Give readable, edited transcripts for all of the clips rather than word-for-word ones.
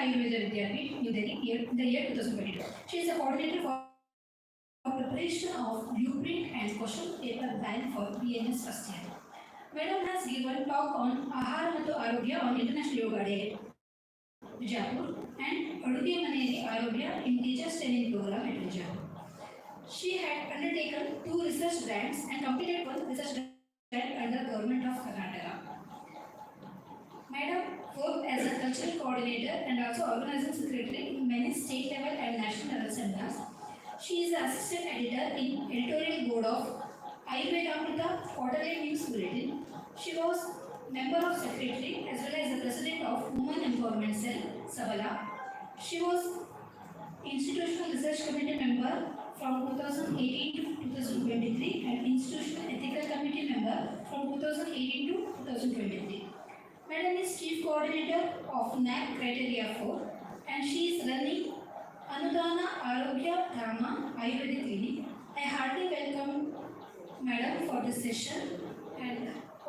Ayurveda Vidyapith, New Delhi, in the year 2022. She is a coordinator for preparation of blueprint and question paper bank for BMS first year. Madam has given talk on Ahara ಮತ್ತು ಆರೋಗ್ಯ on International Yoga Day, Vijayapur, and ಅಡುಗೆ ಮನೆಯಲ್ಲಿ ಆರೋಗ್ಯ in teachers training program at Vijayapur. She had undertaken 2 research grants and completed 1 research grant under Government of Karnataka. Madam worked as a cultural coordinator and also organizing secretary in many state level and national level seminars. She is the assistant editor in editorial board of Ayurveda quarterly news bulletin. She was member of secretary as well as the president of Women Empowerment Cell, Sabala. She was institutional research committee member from 2018 to 2023 and institutional ethical committee member from 2018 to 2023. Madam is chief coordinator of NAC criteria 4 and she is running Anudana Arogya Dharma Ayurvedic Clinic. I heartily welcome Madam for this session and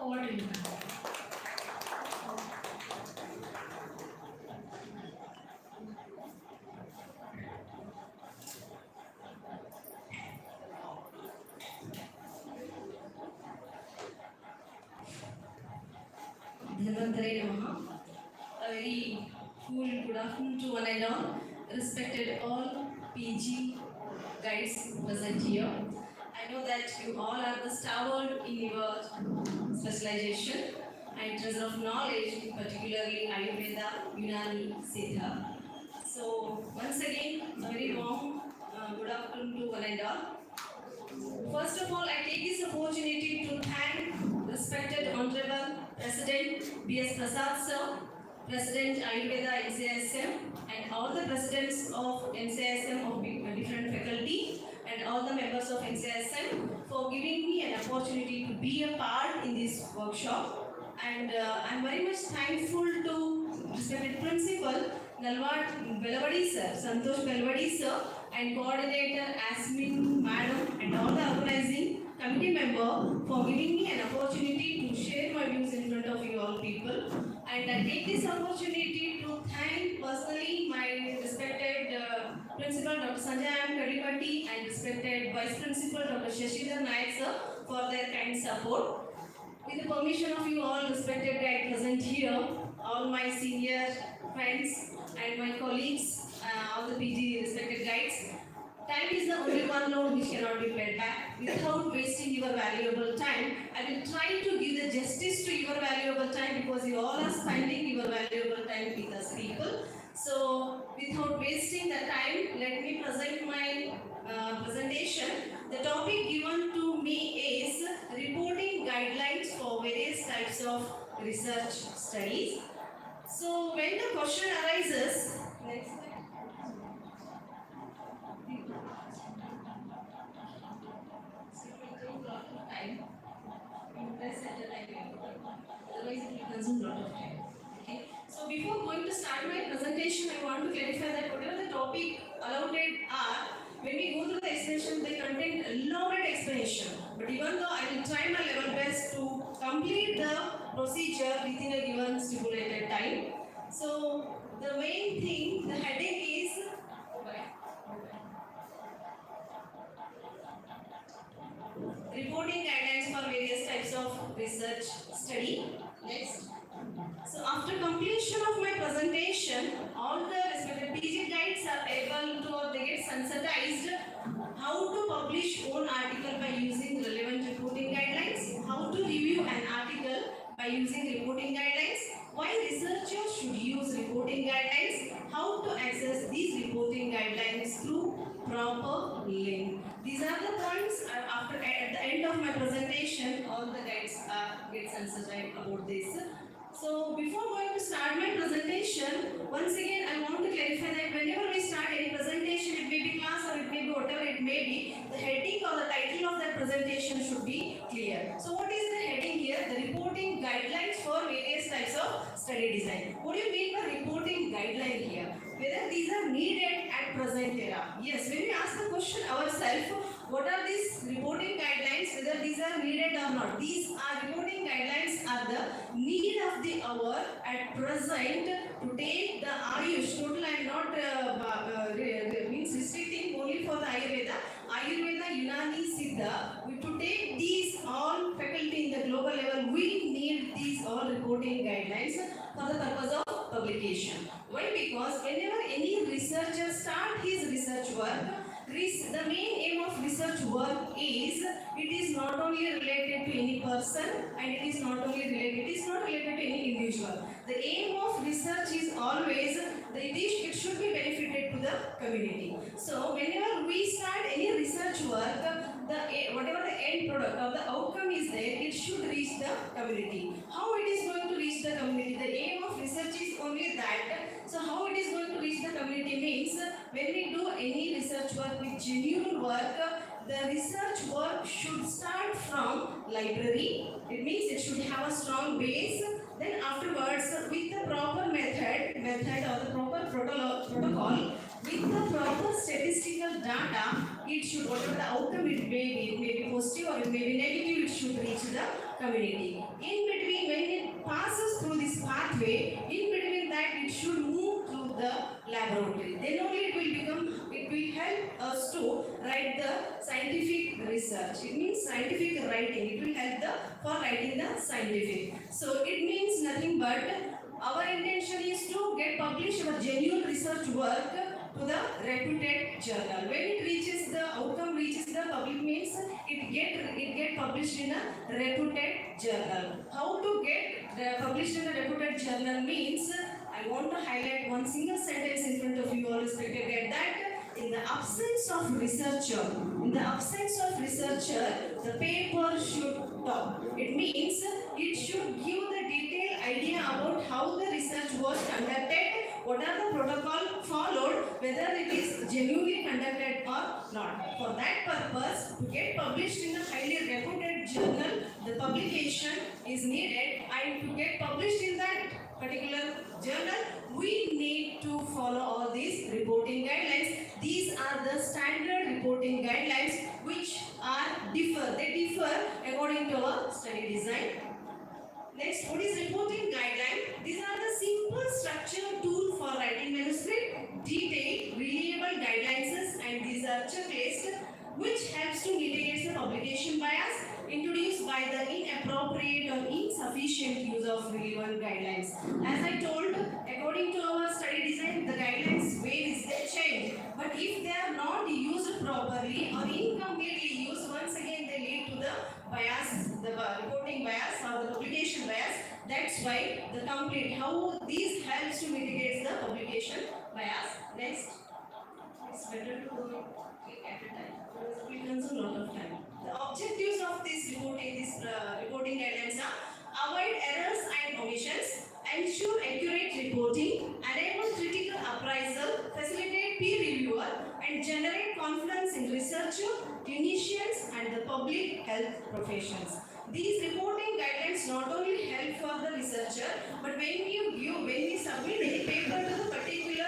over to you. A very cool good afternoon to one and all. Respected all PG guides present here. I know that you all are the stalwart in your specialization and treasure of knowledge, particularly Ayurveda, Unani, Siddha. So once again, a very warm good afternoon to one and all. First of all, I take this opportunity to thank respected Honorable President B.S. Prasad Sir, President Ayurveda NCISM, and all the presidents of NCISM of different faculty and all the members of NCISM for giving me an opportunity to be a part in this workshop. And I'm very much thankful to respected Principal Nalwad Belvadi Sir, Santosh Belvadi Sir, and Coordinator Asmin Madam and all the organizing committee member for giving me an opportunity to share my views in front of you all people. And I take this opportunity to thank personally my respected Principal Dr. Sanjay M. Kadipatti and respected Vice Principal Dr. Shashidhar Naik Sir for their kind support. With the permission of you all respected guide present here, all my senior friends and my colleagues, all the PG respected guides, time is the only one loan which cannot be paid back. Without wasting your valuable time, I will try to give the justice to your valuable time because you all are spending your valuable time with us people. So without wasting the time, let me present my presentation. The topic given to me is reporting guidelines for various types of research studies. So when the question arises, next slide. Otherwise it will consume a lot of time. Okay. So before going to start my presentation, I want to clarify that whatever the topic allotted are, when we go through the explanation, they contain elaborate explanation. But even though I will try my level best to complete the procedure within a given stipulated time. So the main thing, the heading is reporting guidelines for various types of research study. Next. So after completion of my presentation, all the respected PG guides are able to, or they get sensitized how to publish own article by using relevant reporting guidelines, how to review an article by using reporting guidelines, why researchers should use reporting guidelines, how to access these reporting guidelines through proper link. These are the points after at the end of my presentation, all the guides get sensitized about this. So before going to start my presentation, once again I want to clarify that whenever we start any presentation, it may be class or it may be whatever it may be, the heading or the title of that presentation should be clear. So what is the heading here? The reporting guidelines for various types of study design. What do you mean by reporting guideline here? Whether these are needed at present era. Yes, when we ask the question ourselves, what are these reporting guidelines, whether these are needed or not. These are reporting guidelines are the need of the hour at present to take the Ayush, to to take these all faculty in the global level, we need these all reporting guidelines for the purpose of publication. Why? Because whenever any researcher start his research work, the main aim of research work is it is not only related to any person and it is not related to any individual. The aim of research is always it should be benefited to the community. So whenever we start any research work, whatever the end product or the outcome is there, it should reach the community. How it is going to reach the community? The aim of research is only that. So how it is going to reach the community means when we do any research work with genuine work, the research work should start from library. It means it should have a strong base. Then afterwards, with the proper method or the proper protocol, with the proper statistical data, it should, whatever the outcome it may be positive or it may be negative, it should reach the community. In between, when it passes through this pathway, in between that it should move to the laboratory. Then only it will help us to write the scientific research. It means scientific writing. It will help for writing the scientific. So it means nothing but our intention is to get published our genuine research work to the reputed journal. When it reaches the outcome reaches the public means it get published in a reputed journal. How to get published in a reputed journal means I want to highlight one single sentence in front of you all respected guide that in the absence of researcher, the paper should talk. It means it should give the detailed idea about how the research was conducted, what are the protocol followed, whether it is genuinely conducted or not. For that purpose, to get published in a highly reputed journal, the publication is needed, and to get published in that particular journal, we need to follow all these reporting guidelines. These are the standard reporting guidelines which differ. They differ according to our study design. Next, what is reporting guideline? These are the simple structured tool for writing manuscript, detailed, reliable guidelines, and these are checklist which helps to mitigate the publication bias introduced by the inappropriate or insufficient use of relevant guidelines. As I told, according to our study design, the guidelines varies, they change. But if they are not used properly or incompletely used, once again they lead to the bias, the reporting bias or the publication bias. That's why the complete, how these helps to mitigate the publication bias. Next, it's better to go at a time because it will consume a lot of time. The objectives of this reporting guidelines are avoid errors and omissions, ensure accurate reporting, enable critical appraisal, facilitate peer reviewer, and generate confidence in researcher, clinicians, and the public health professions. These reporting guidelines not only help for the researcher, but when we submit any paper to the particular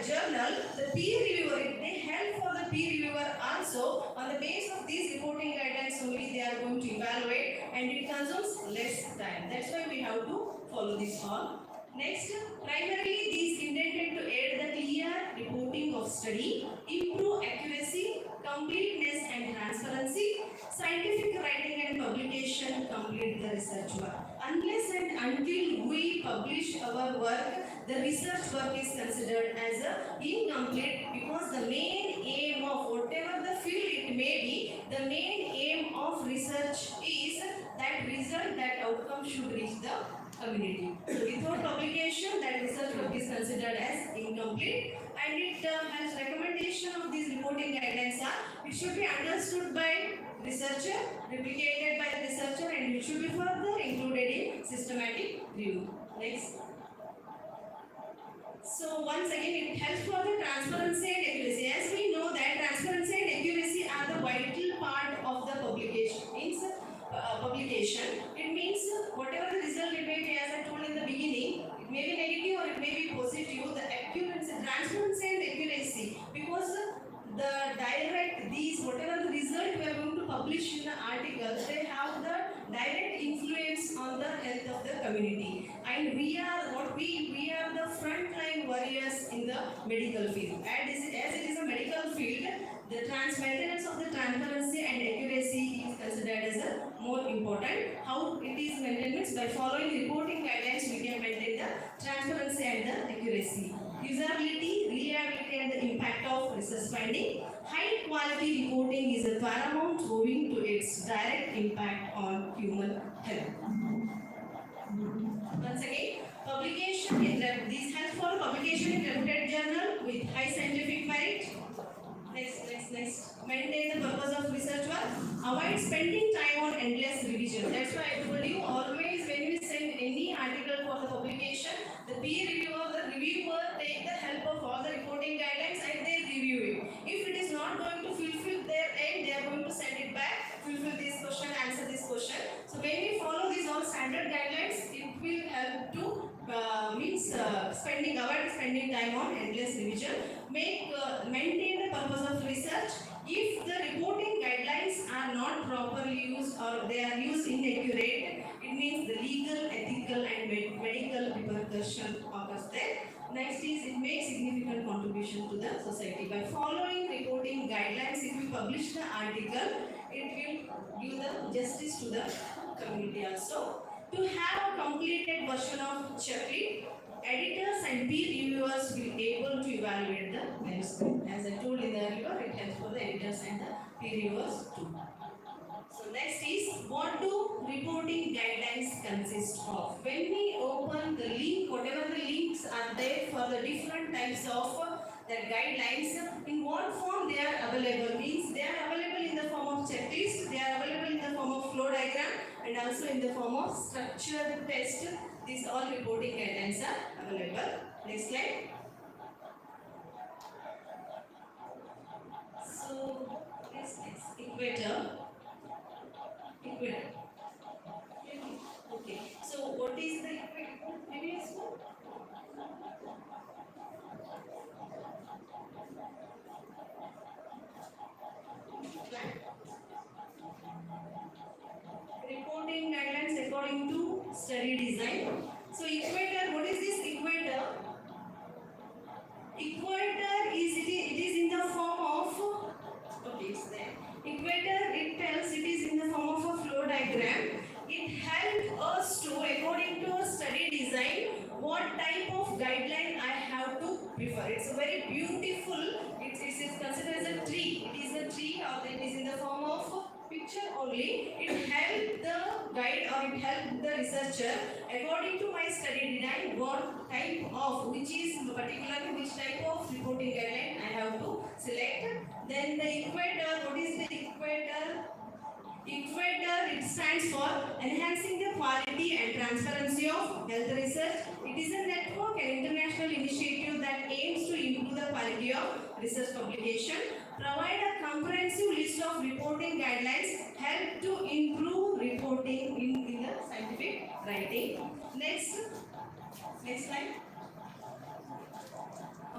journal, the peer reviewer, they help for the peer reviewer also. On the basis of these reporting guidelines only, they are going to evaluate, and it consumes less time. That's why we have to follow this all. Next, primarily these intended to aid the clear reporting of study, improve accuracy, completeness and transparency, scientific writing and publication, complete the research work. Unless and until we publish our work, the research work is considered as incomplete, because the main aim of whatever the field it may be, the main aim of research is that result, that outcome should reach the community. So without publication, that research work is considered as incomplete, and it has recommendation of these reporting guidelines it should be understood by researcher, replicated by the researcher, and it should be further included in systematic review. Next. So once again, it helps for the transparency and accuracy. As we know that transparency and accuracy are the vital part of the publication. It means whatever the result it may be, as I told in the beginning, it may be negative or it may be positive. The accuracy, transparency and accuracy, because the direct these whatever the result we are going to publish in the article, they have the direct influence on the health of the community. And we are the frontline warriors in the medical field. And as it is a medical field, the maintenance of the transparency and accuracy is considered as a more important. How it is maintained? By following reporting guidelines, we can maintain the transparency and the accuracy. Usability, reliability and the impact of research finding. High quality reporting is a paramount owing to its direct impact on human health. Once again, publication in these help for publication in reputed journal with high scientific merit. Next. Maintain the purpose of research work. Avoid spending time on endless revision. That's why I told you always when we send any article for the publication, the peer reviewer, the reviewer take the help of all the reporting guidelines and they review it. If it is not going to fulfill their end, they are going to send it back, fulfill this question, answer this question. So when we follow these all standard guidelines, it will help to avoid spending time on endless revision. Maintain the purpose of research. If the reporting guidelines are not properly used or they are used inaccurate, it means the legal, ethical and medical repercussion occurs there. Next is it makes significant contribution to the society. By following reporting guidelines, if we publish the article, it will give the justice to the community also. To have a completed version of checklist, editors and peer reviewers will be able to evaluate the manuscript. As I told in the earlier, it helps for the editors and the peer reviewers too. So next is, what do reporting guidelines consist of? When we open the link, whatever the links are there for the different types of the guidelines, in what form they are available? Means they are available in the form of checklist, they are available in the form of flow diagram and also in the form of structured test. These all reporting guidelines are available. Next slide. So this is equator. Okay. So what is the equator? Previous one? Reporting guidelines according to study design. So equator, what is this equator? Equator it is in the form of, okay, it's there. Equator, it tells it is in the form of a flow diagram. It helps us to, according to a study design, what type of guideline I have to prefer. It's a very beautiful, it is considered as a tree. It is a tree or it is in the form of picture only. It helps the guide or it helps the researcher according to my study design what type of, which is particularly which type of reporting guideline I have to select. Then the equator, what is the equator? Equator, it stands for enhancing the quality and transparency of health research. It is a network and international initiative that aims to improve the quality of research publication. Provide a comprehensive list of reporting guidelines, help to improve reporting in the scientific writing. Next slide.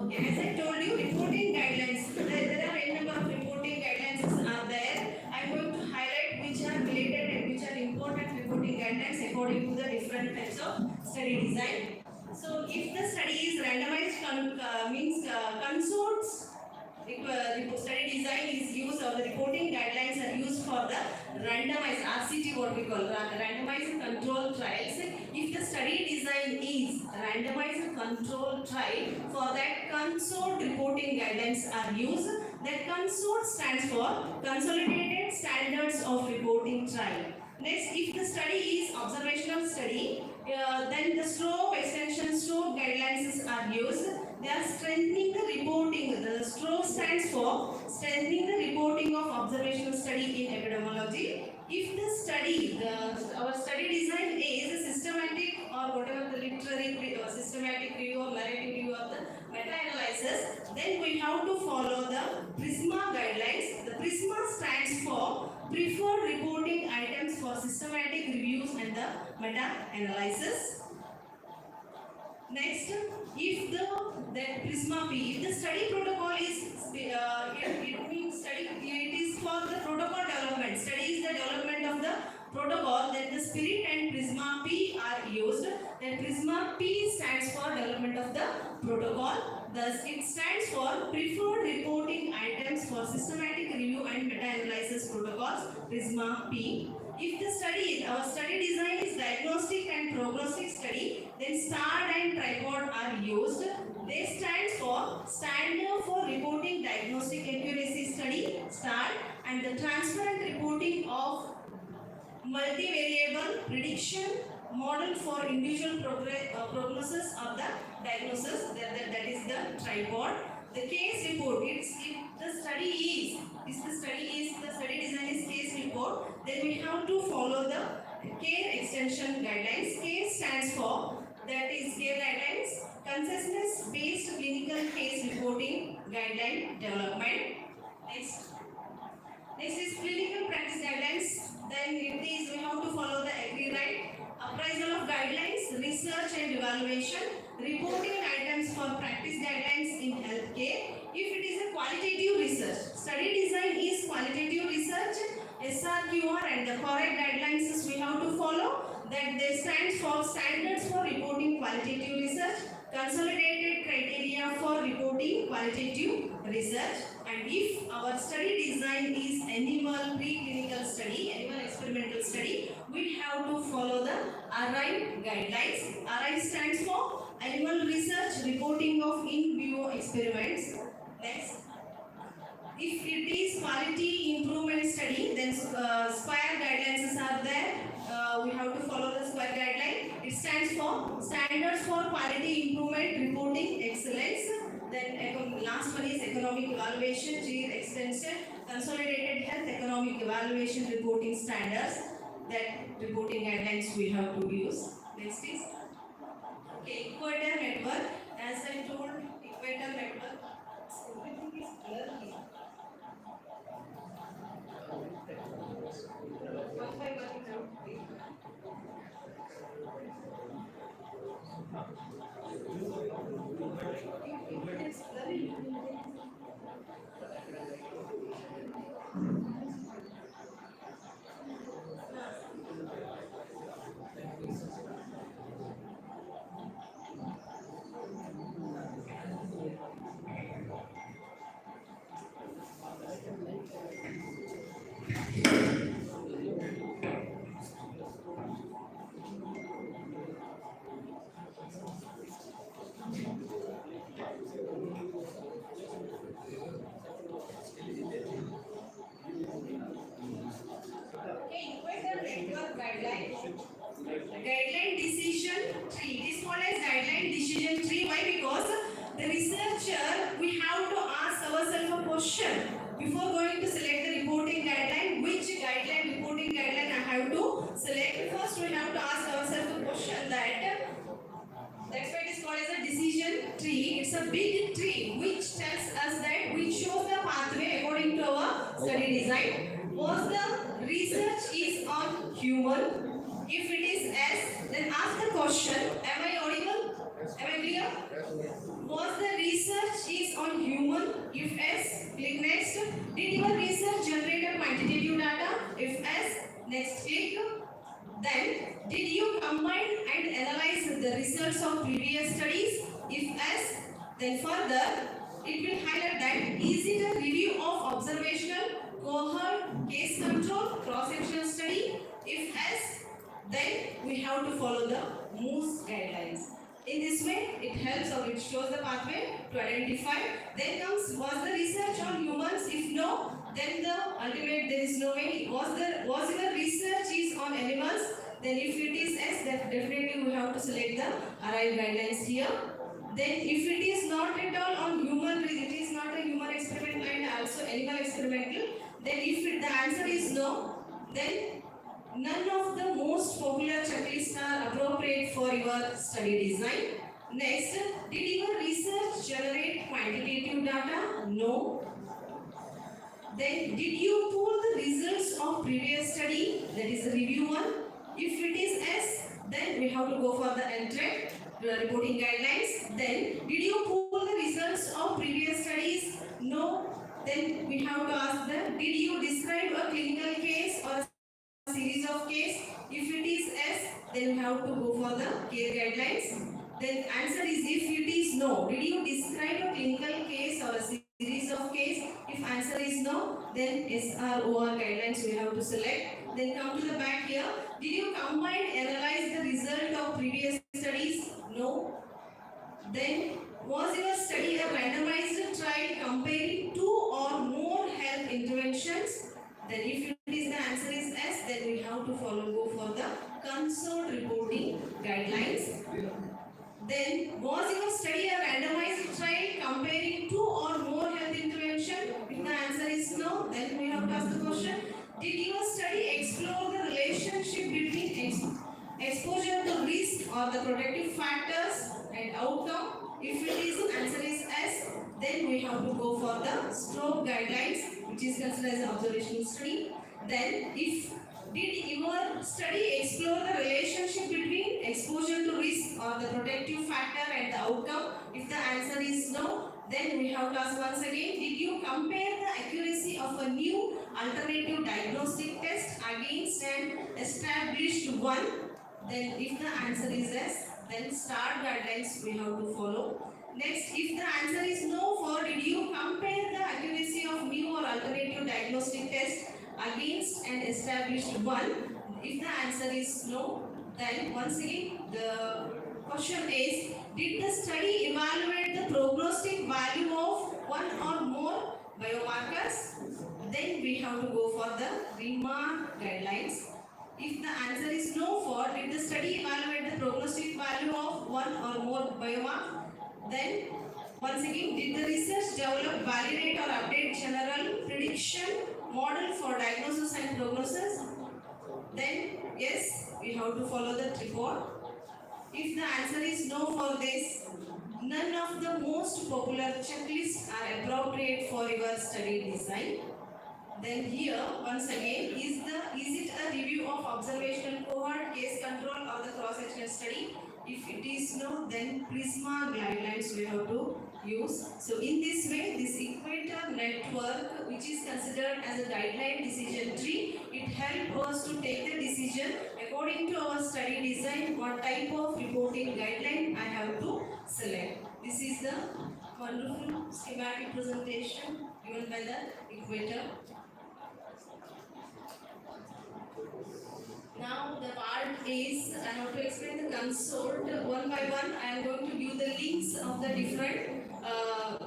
Okay, as I told you, reporting guidelines. There are a number of reporting guidelines are there. I am going to highlight which are related and which are important reporting guidelines according to the different types of study design. So, if the study is randomized, consorts. Study design is used or the reporting guidelines are used for the randomized RCT, what we call randomized control trials. If the study design is randomized control trial, for that consort reporting guidelines are used. That consort stands for Consolidated Standards of Reporting Trial. Next, if the study is observational study, then the stroke extension stroke guidelines are used. They are strengthening the reporting. The stroke stands for strengthening the reporting of observational study in epidemiology. If the study, our study design is systematic or whatever the literary systematic review or narrative review of the meta-analysis, then we have to follow the PRISMA guidelines. The PRISMA stands for Preferred Reporting Items for Systematic Reviews and the Meta-Analysis. Next, if the PRISMA P, if the study protocol is, it means study, it is for the protocol development. Study is the development of the protocol protocol, then the spirit and prisma P are used. Then prisma P stands for development of the protocol. Thus, it stands for preferred reporting items for systematic review and meta-analysis protocols, prisma P. If the study, our study design is diagnostic and prognostic study, then STAR and tripod are used. They stand for Standard for Reporting Diagnostic Accuracy Study, STAR, and the transparent reporting of multivariable prediction model for individual prognosis of the diagnosis, that is the tripod. The case report, if the study design is case report, then we have to follow the care extension guidelines. CASE stands for, that is care guidelines, consciousness based clinical case reporting guideline development. Next is clinical practice guidelines. Then it is, we have to follow the agree right, appraisal of guidelines, research and evaluation, reporting items for practice guidelines in healthcare. If it is a qualitative research, study design is qualitative research, SRQR and the correct guidelines we have to follow. That they stand for standards for reporting qualitative research, consolidated criteria for reporting qualitative research. And if our study design is animal preclinical study, animal experimental study, we have to follow the ARRIVE guidelines. ARRIVE stands for Animal Research Reporting of In Vivo Experiments. Next, if it is quality improvement study, then SQUARE guidelines are there. We have to follow the SQUARE guideline. It stands for Standards for Quality Improvement Reporting Excellence. Then last one is Economic Evaluation, GER extension, Consolidated Health Economic Evaluation Reporting Standards. That reporting guidelines we have to use. Next is Equator Network. As I told, Equator Network, everything is blurry. One by one, it's blurry. Guideline decision tree. This one is guideline decision tree. Why? Because the researcher, we have to ask ourselves a question before going to select the reporting guideline. Which guideline, reporting guideline I have to select? First, we have to ask ourselves a question that's why it is called as a decision tree. It's a big tree which tells us that, which shows the pathway according to our study design. Was the research is on human? If it is yes, then ask the question, am I audible? Am I clear? Was the research is on human? If yes, click next. Did your research generate a quantitative data? If yes, next click. Then, did you combine and analyze the results of previous studies? If yes, then further, it will highlight that is it a review of observational, cohort, case control, cross-sectional study? If yes, then we have to follow the MOOS guidelines. In this way, it helps or it shows the pathway to identify. Then comes, was the research on humans? If no, then the ultimate, there is no way. Was your research is on animals? Then if it is yes, then definitely we have to select the ARRIVE guidelines here. Then if it is not at all on human, it is not a human experiment and also animal experimental, then if the answer is no, then none of the most popular checklists are appropriate for your study design. Next, did your research generate quantitative data? No. Then, did you pull the results of previous study? That is the review one. If it is yes, then we have to go for the entry, the reporting guidelines. Then, did you pull the results of previous studies? No. Then we have to ask them, did you describe a clinical case or series of case? then we have to go for the care guidelines. Then answer is if it is no. Did you describe a clinical case or a series of case? If answer is no, then SROR guidelines we have to select. Then come to the back here. Did you combine, analyze the result of previous studies? No. Then was your study a randomized trial comparing two or more health interventions? Then if it is the answer is yes, then we have to go for the consult reporting guidelines. Then was your study a randomized trial comparing two or more health intervention? If the answer is no, then we have to ask the question, did your study explore the relationship between exposure to risk or the protective factors and outcome? If it is answer is yes, then we have to go for the stroke guidelines, which is considered as an observational study. Then if did your study explore the relationship between exposure to risk or the protective factor and the outcome? If the answer is no, then we have to ask once again, did you compare the accuracy of a new alternative diagnostic test against an established one? Then if the answer is yes, then START guidelines we have to follow. Next, if the answer is no for did you compare the accuracy of new or alternative diagnostic test against an established one? If the answer is no, then once again the question is, did the study evaluate the prognostic value of one or more biomarkers? Then we have to go for the remark guidelines. If the answer is no for did the study evaluate the prognostic value of one or more biomarker? Then once again, did the research develop, validate or update general prediction model for diagnosis and prognosis? Then yes, we have to follow that report. If the answer is no for this, none of the most popular checklists are appropriate for your study design. Then here once again, is it a review of observational cohort, case control or the cross-sectional study? If it is no, then PRISMA guidelines we have to use. So in this way, this equator network, which is considered as a guideline decision tree, it helps us to take the decision according to our study design, what type of reporting guideline I have to select. This is the wonderful schematic presentation given by the equator. Now the part is, I have to explain the consort one by one. I am going to give the links of the different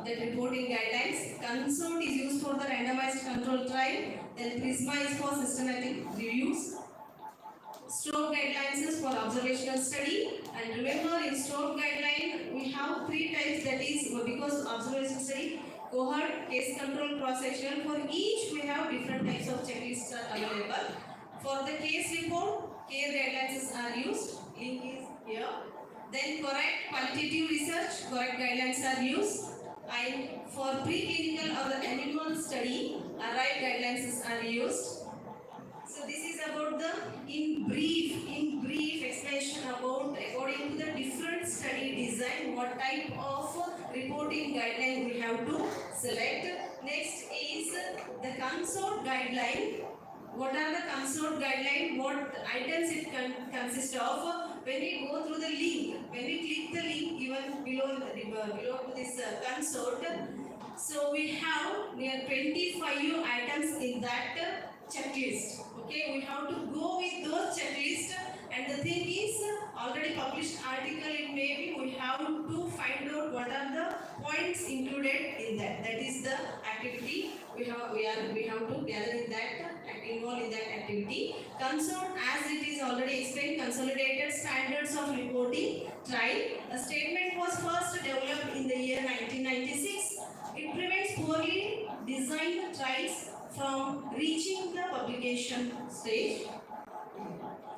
the reporting guidelines. Consort is used for the randomized control trial. Then PRISMA is for systematic reviews. Stroke guidelines is for observational study. And remember, in stroke guideline we have three types. That is because observational study, cohort, case control, cross-sectional. For each we have different types of checklists are available. For the case report, care guidelines are used. Link is here. Then correct qualitative research, correct guidelines are used. And for preclinical or the animal study, right guidelines are used. So this is about the in brief explanation about according to the different study design, what type of reporting guideline we have to select. Next is the consort guideline. What are the consort guideline? What items it consists of? When we go through the link, when we click the link given below to this consort, so we have near 25 items in that checklist. Okay, we have to go with those checklists, and the thing is, already published article it may be, we have to find out what are the points included in that. That is the activity we have to gather in that, involved in that activity. Consort, as it is already explained, consolidated standards of reporting trial. A statement was first developed in the year 1996. It prevents poorly designed trials from reaching the publication stage.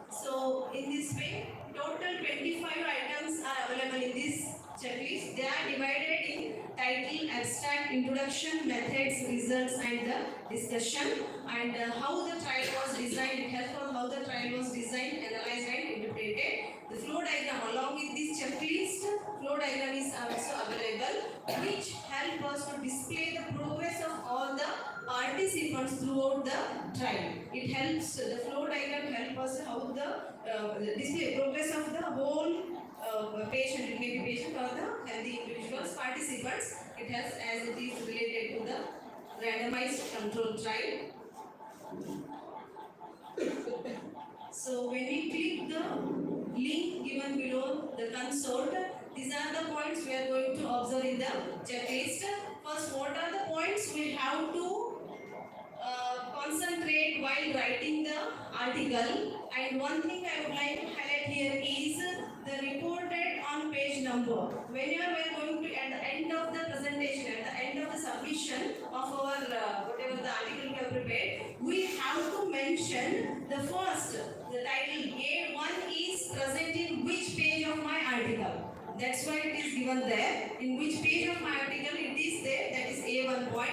So in this way, total 25 items are available in this checklist. They are divided in title, abstract, introduction, methods, results and the discussion, and how the trial was designed. It helps on how the trial was designed, analyzed and interpreted. The flow diagram along with this checklist, flow diagram is also available, which help us to display the progress of all the participants participants throughout the trial. It helps, the flow diagram helps us how the display progress of the whole patient, it may be patient or the healthy individuals, participants. It has as it is related to the randomized control trial. So when we click the link given below the consort, these are the points we are going to observe in the checklist. First, what are the points we have to concentrate while writing the article? And one thing I would like to highlight here is the reported on page number. Whenever we are going to, at the end of the presentation, at the end of the submission of our whatever the article we have prepared, we have to mention the first, the title A1 is present in which page of my article. That's why it is given there. In which page of my article it is there, that is A1 point.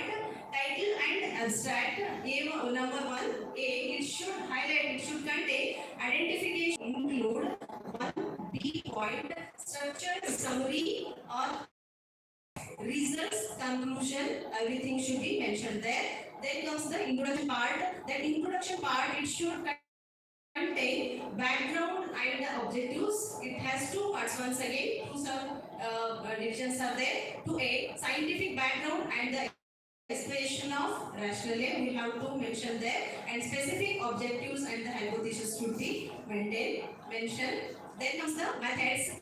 Title and abstract, A1, number 1, A, it should highlight, it should contain identification, include 1, B point, structure, summary or results, conclusion, everything should be mentioned there. Then comes the introduction part. That introduction part, it should contain background and the objectives. It has two parts once again, two divisions are there. To A, scientific background and the explanation of rationale we have to mention there, and specific objectives and the hypothesis should be mentioned. Then comes the methods,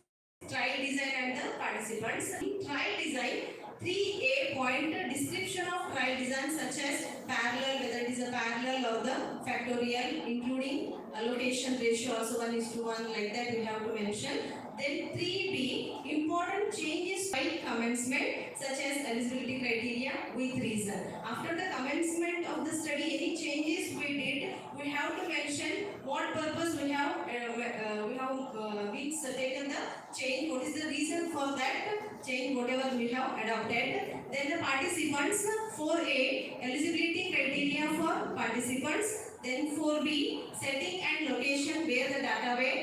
trial design and the participants. In trial design, 3A point, description of trial design such as parallel, whether it is a parallel or the factorial, including allocation ratio also 1:1, like that we have to mention. Then 3B, important changes by commencement such as eligibility criteria with reason. After the commencement of the study, any changes we did, we have to mention what purpose we have taken the change, what is the reason for that change, whatever we have adopted. Then the participants, 4A, eligibility criteria for participants. Then 4B, setting and location where the data were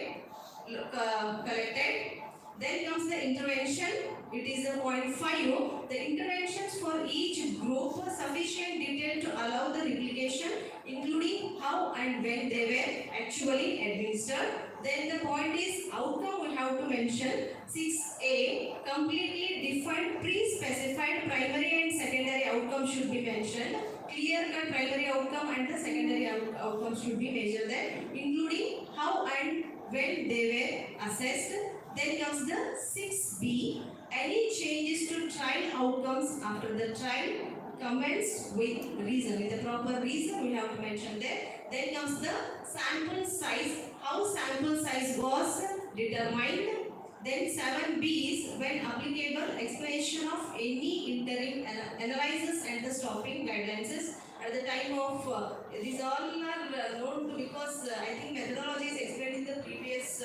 collected. Then comes the intervention. It is a point 5. The interventions for each group were sufficient detail to allow the replication, including how and when they were actually administered. Then the point is outcome we have to mention. 6A, completely defined pre-specified primary and secondary outcome should be mentioned. Clear-cut primary outcome and the secondary outcome should be measured there, including how and when they were assessed. Then comes the 6B, any changes to trial outcomes after the trial commenced with reason, with the proper reason we have to mention there. Then comes the sample size, how sample size was determined. Then 7B is when applicable, explanation of any interim analysis and the stopping guidelines at the time of these all are known to, because I think methodology is explained in the previous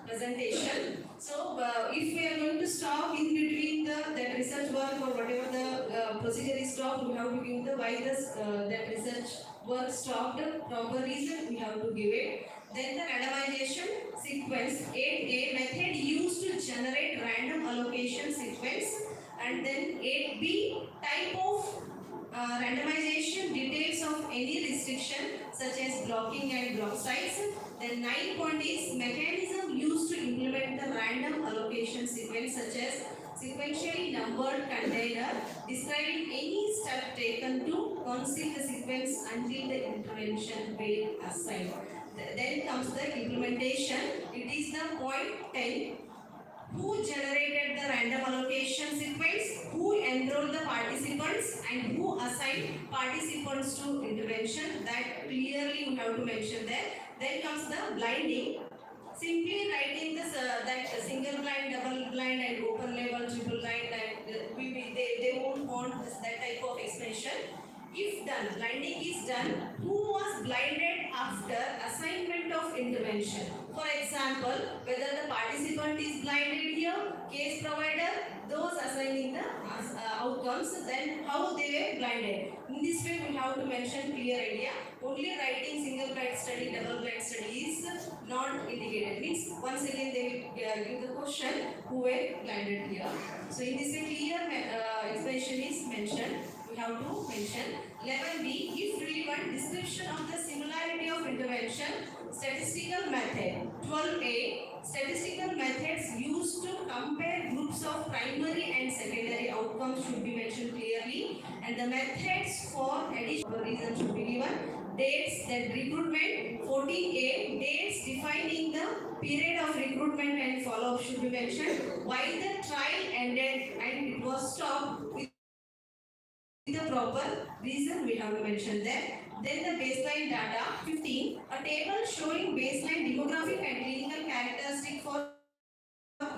presentation. So if we are going to stop in between that research work or whatever the procedure is stopped, we have to give the why that research work stopped, proper reason we have to give it. Then the randomization sequence, 8A, method used to generate random allocation sequence. And then 8B, type of randomization, details of any restriction such as blocking and block size. Then 9 point is mechanism used to implement the random allocation sequence such as sequentially numbered container describing any step taken to conceal the sequence until the intervention will assigned. Then comes the implementation. It is the point 10. Who generated the random allocation sequence, who enrolled the participants, and who assigned participants to intervention. That clearly we have to mention there. Then comes the blinding. Simply writing this that single blind, double blind, and open label, triple blind, and they won't want that type of explanation. If done, blinding is done, who was blinded after assignment of intervention? For example, whether the participant is blinded here, case provider, those assigning the outcomes, then how they were blinded. In this way, we have to mention clear idea. Only writing single blind study, double blind study is not indicated. Means once again they will give the question who were blinded here. So in this way, clear explanation is mentioned. we have to mention. 11b, if relevant, description of the similarity of intervention, statistical method. 12a, statistical methods used to compare groups of primary and secondary outcomes should be mentioned clearly, and the methods for additional reason should be given. Dates, that recruitment. 14a, dates defining the period of recruitment and follow-up should be mentioned. Why the trial ended and it was stopped with the proper reason we have to mention that. Then the baseline data. 15, a table showing baseline demographic and clinical characteristic for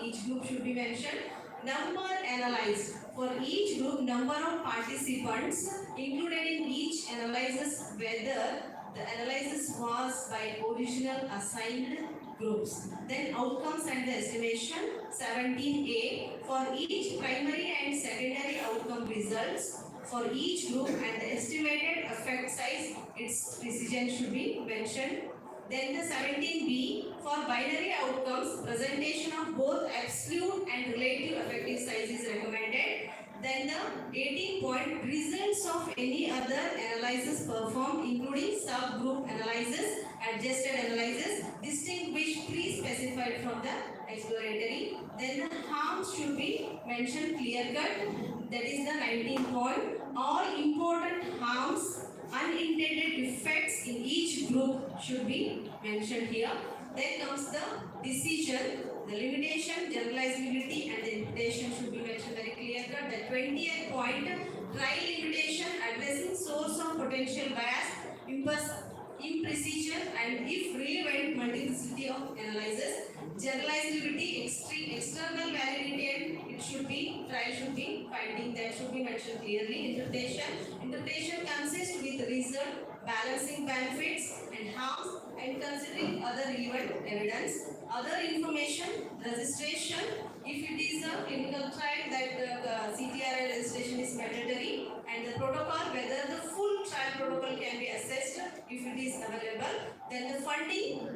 each group should be mentioned. Number analyzed. For each group, number of participants included in each analysis, whether the analysis was by original assigned groups. Then outcomes and the estimation. 17a, for each primary and secondary outcome results for each group and the estimated effect size, its precision should be mentioned. Then the 17b, for binary outcomes, presentation of both absolute and relative effective size is recommended. Then the 18 point, results of any other analysis performed including subgroup analysis, adjusted analysis, distinguished pre-specified from the exploratory. Then the harms should be mentioned clear cut, that is the 19 point. All important harms, unintended effects in each group should be mentioned here. Then comes the decision, the limitation, generalizability and the interpretation should be mentioned very clear cut. The 20th point, trial limitation, addressing source of potential bias, imprecision and if relevant multiplicity of analysis, generalizability, external validity and it should be, trial should be finding, that should be mentioned clearly. Interpretation consists with result, balancing benefits and harms and considering other relevant evidence. Other information, registration, if it is a clinical trial that CTRI registration is mandatory, and the protocol, whether the full trial protocol can be assessed if it is available. Then the funding,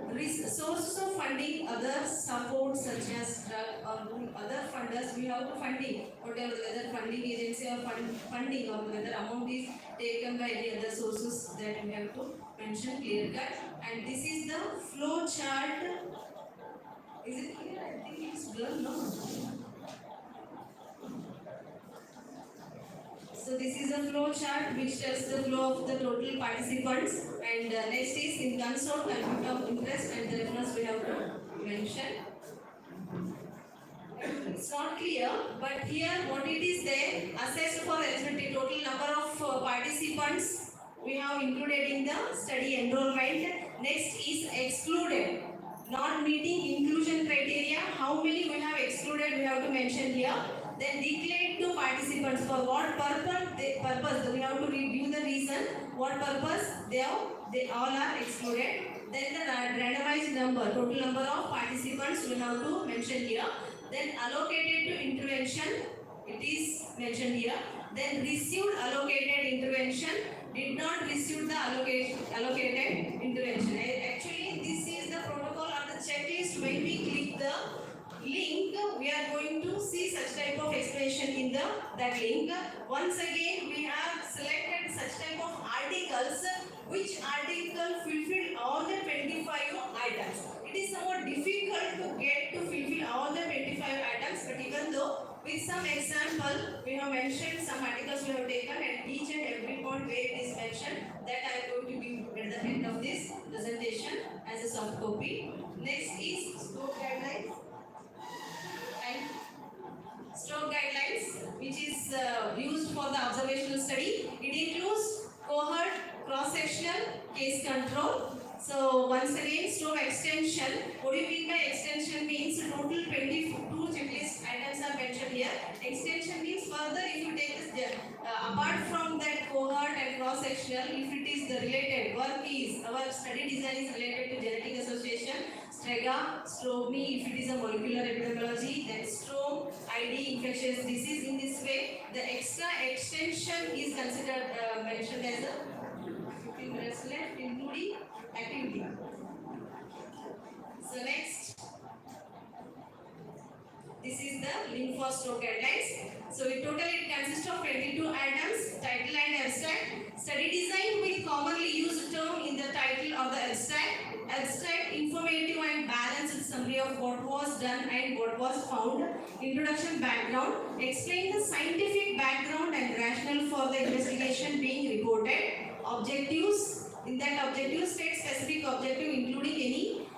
sources of funding, other support such as drug or other funders, we have to funding, whatever, whether funding agency or funding or whether amount is taken by any other sources, that we have to mention clear cut. And this is the flow chart. Is it clear? I think it's blurred, no? So this is a flow chart which tells the flow of the total participants, and next is in consort, conflict of interest and the reference we have to mention. It's not clear, but here what it is there, assessed for arithmetic, total number of participants we have included in the study enrollment. Next is excluded, not meeting inclusion criteria, how many we have excluded we have to mention here. Then declared to participants, for what purpose, we have to review the reason, what purpose they all are excluded. Then the randomized number, total number of participants we have to mention here. Then allocated to intervention, it is mentioned here. Then received allocated intervention, did not receive the allocated intervention. Actually, this is the protocol or the checklist. When we click the link, we are going to see such type of explanation in that link. Once again, we have selected such type of articles, which article fulfill all the 25 items. It is somewhat difficult to get to fulfill all the 25 items, but even though with some example, we have mentioned some articles we have taken, and each and every point where it is mentioned, that I am going to give at the end of this presentation as a soft copy. Next is stroke guidelines. And stroke guidelines, which is used for the observational study. It includes cohort, cross-sectional, case control. So once again, stroke extension. What do you mean by extension? Means total 22 checklist items are mentioned here. Extension means further, if you take this, apart from that cohort and cross-sectional, if it is the related work is, our study design is related to genetic association, Strega, STROMI, if it is a molecular epidemiology, then STROM, ID, infectious disease. In this way, the extra extension is considered mentioned as a 15 minutes left, including activity. So next, this is the link for stroke guidelines. So in total it consists of 22 items. Title Study design will commonly used term in the title of the abstract. Abstract, informative and balanced summary of what was done and what was found. Introduction, background. Explain the scientific background and rationale for the investigation being reported. Objectives. In that objective, state specific objective including any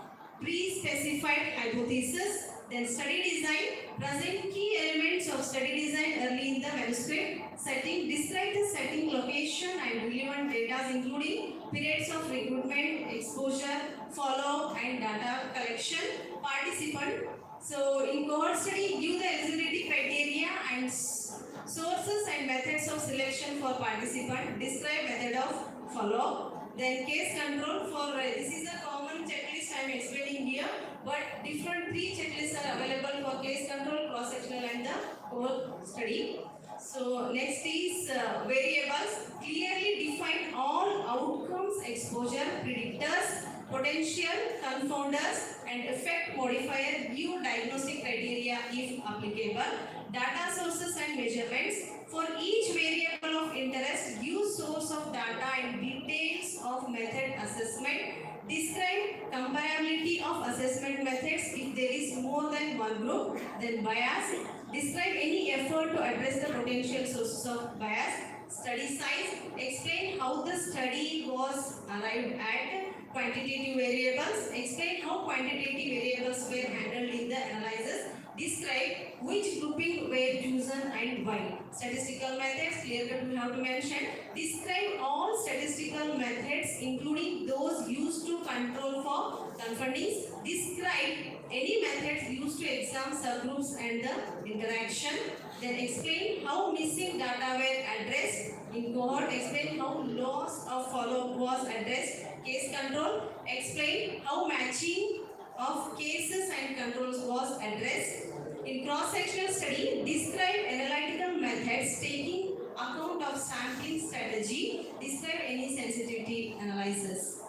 pre-specified hypothesis. Then study design. Present key elements of study design early in the manuscript. Setting. Describe the setting, location and relevant data including periods of recruitment, exposure, follow-up and data collection. Participant. So in cohort study, give the eligibility criteria and sources and methods of selection for participant. Describe method of follow-up. Then case control for this is a common checklist I am explaining here, but different 3 checklists are available for case control, cross-sectional and the core study. So next is variables. Clearly define all outcomes, exposure, predictors, potential, confounders and effect modifier. Give diagnostic criteria if applicable. Data sources and measurements. For each variable of interest, give source of data and details of method assessment. Describe comparability of assessment methods if there is more than one group. Then bias. Describe any effort to address the potential sources of bias. Study size. Explain how the study was arrived at. Quantitative variables. Explain how quantitative variables were handled in the analysis. Describe which grouping were chosen and why. Statistical methods, clear cut we have to mention. Describe all statistical methods including those used to control for confoundings. Describe any methods used to examine subgroups and the interaction. Then explain how missing data were addressed. In cohort, explain how loss of follow-up was addressed. Case control, explain how matching of cases and controls was addressed. In cross-sectional study, describe analytical methods taking account of sampling strategy. Describe any sensitivity analysis.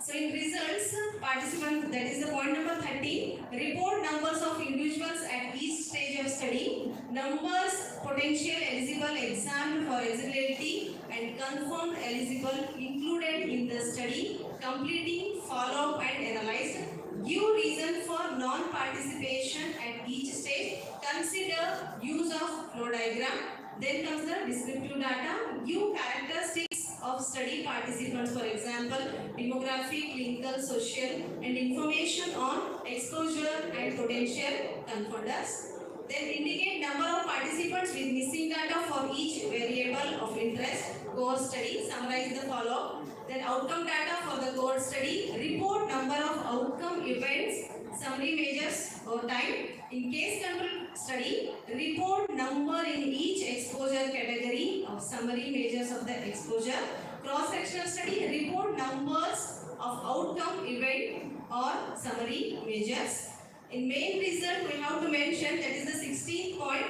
So in results, participant, that is the point number 13, report numbers of individuals at each stage of study, numbers potential eligible examined for eligibility and confirmed eligible included in the study, completing, follow-up and analyzed, give reason for non-participation at each stage, consider use of flow diagram, then comes the descriptive data, give characteristics of study participants, for example, demographic, clinical, social and information on exposure and potential confounders. Then indicate number of participants with missing data for each variable of interest, cohort study, summarize the follow-up. Then outcome data for the cohort study, report number of outcome events, summary measures or time. In case control study, report number in each exposure category of summary measures of the exposure. Cross-sectional study, report numbers of outcome event or summary measures. In main result, we have to mention that is the 16th point.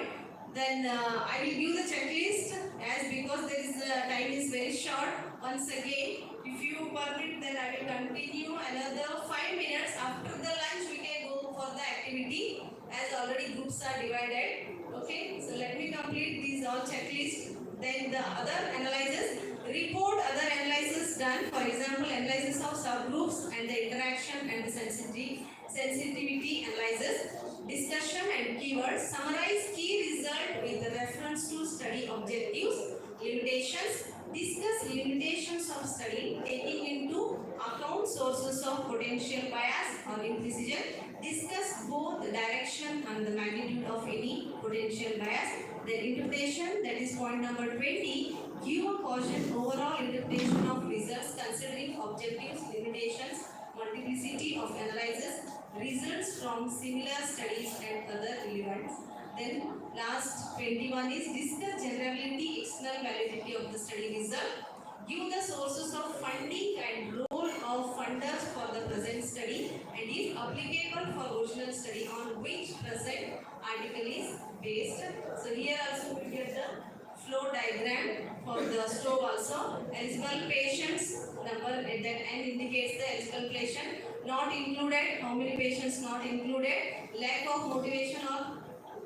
Then I will give the checklist as because there is time is very short. Once again, if you permit, then I will continue another 5 minutes. After the lunch, we can go for the activity as already groups are divided. Okay, so let me complete these all checklists. Then the other analysis, report other analysis done. For example, analysis of subgroups and the interaction and the sensitivity analysis. Discussion and keywords. Summarize key result with reference to study objectives. Limitations. Discuss limitations of study taking into account sources of potential bias or imprecision. Discuss both the direction and the magnitude of any potential bias. Then interpretation, that is point number 20. Give a caution overall interpretation of results considering objectives, limitations, multiplicity of analysis, results from similar studies and other relevant. Then last 21 is discuss generality, external validity of the study result. Give the sources of funding and role of funders for the present study and if applicable for original study on which present article is based. So here also we get the flow diagram for the stroke also. Eligible patients number at that end indicates the eligible patient. Not included, how many patients not included, lack of motivation or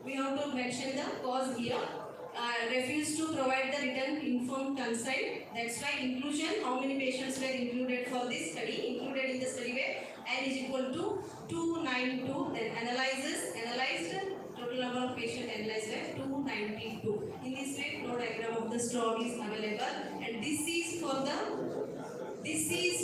we have to mention the cause here. refused to provide the written informed consent. That's why inclusion, how many patients were included for this study? Included in the study were N is equal to 292. Then analyzed, total number of patients analyzed were 292. In this way, flow diagram of the stroke is available, and this is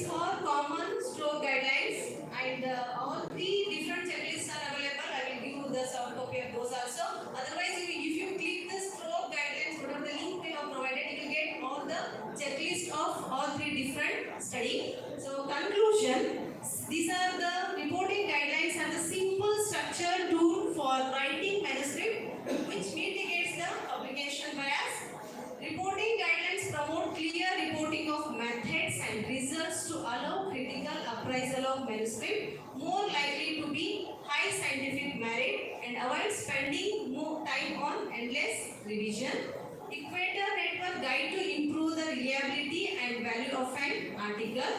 for common stroke guidelines, and all three different checklists are available. I will give you the soft copy of those also. Otherwise, if you click the stroke guidelines, whatever the link we have provided, you will get all the checklist of all three different study. So conclusion, these are the reporting guidelines and the simple structured tool for writing manuscript which mitigates the publication bias. Reporting guidelines promote clear reporting of methods and results to allow critical appraisal of manuscript, more likely to be high scientific merit, and avoid spending more time on endless revision. Equator Network Guide to improve the reliability and value of an article.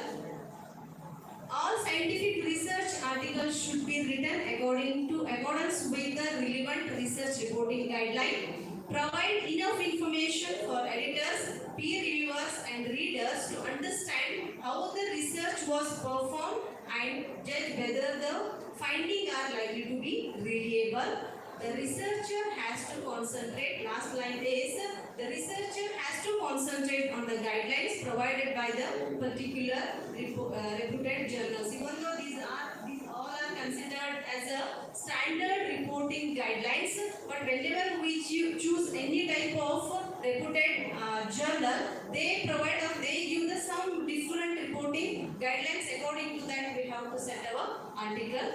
All scientific research articles should be written accordance with the relevant research reporting guideline. Provide enough information for editors, peer reviewers, and readers to understand how the research was performed and judge whether the findings are likely to be reliable. The researcher has to concentrate, last line is, the researcher has to concentrate on the guidelines provided by the particular reputed journals. Even though these all are considered as a standard reporting guidelines, but whenever we choose any type of reputed journal, they give the some different reporting guidelines. According to that, we have to set our article.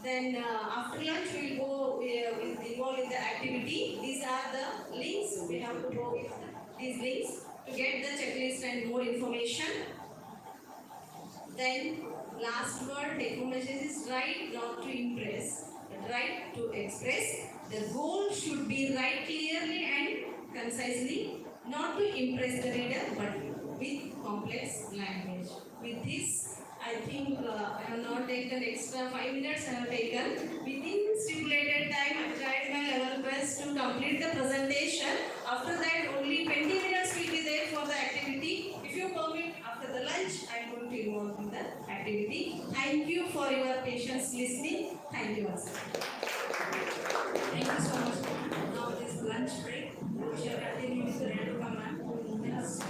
Then after lunch we will go involve in the activity. These are the links. We have to go with these links to get the checklist and more information. Then last word, take home message is write not to impress, but write to express. The goal should be write clearly and concisely, not to impress the reader, but with complex language. With this, I think I have not taken extra 5 minutes. I have taken within stipulated time. I tried my level best to complete the presentation. After that, only 20 minutes will be there for the activity. If you permit, after the lunch, I am going to involve in the activity. Thank you for your patience listening. Thank you once again. Thank you so much. Now this lunch break. We shall continue with the random command. Yes.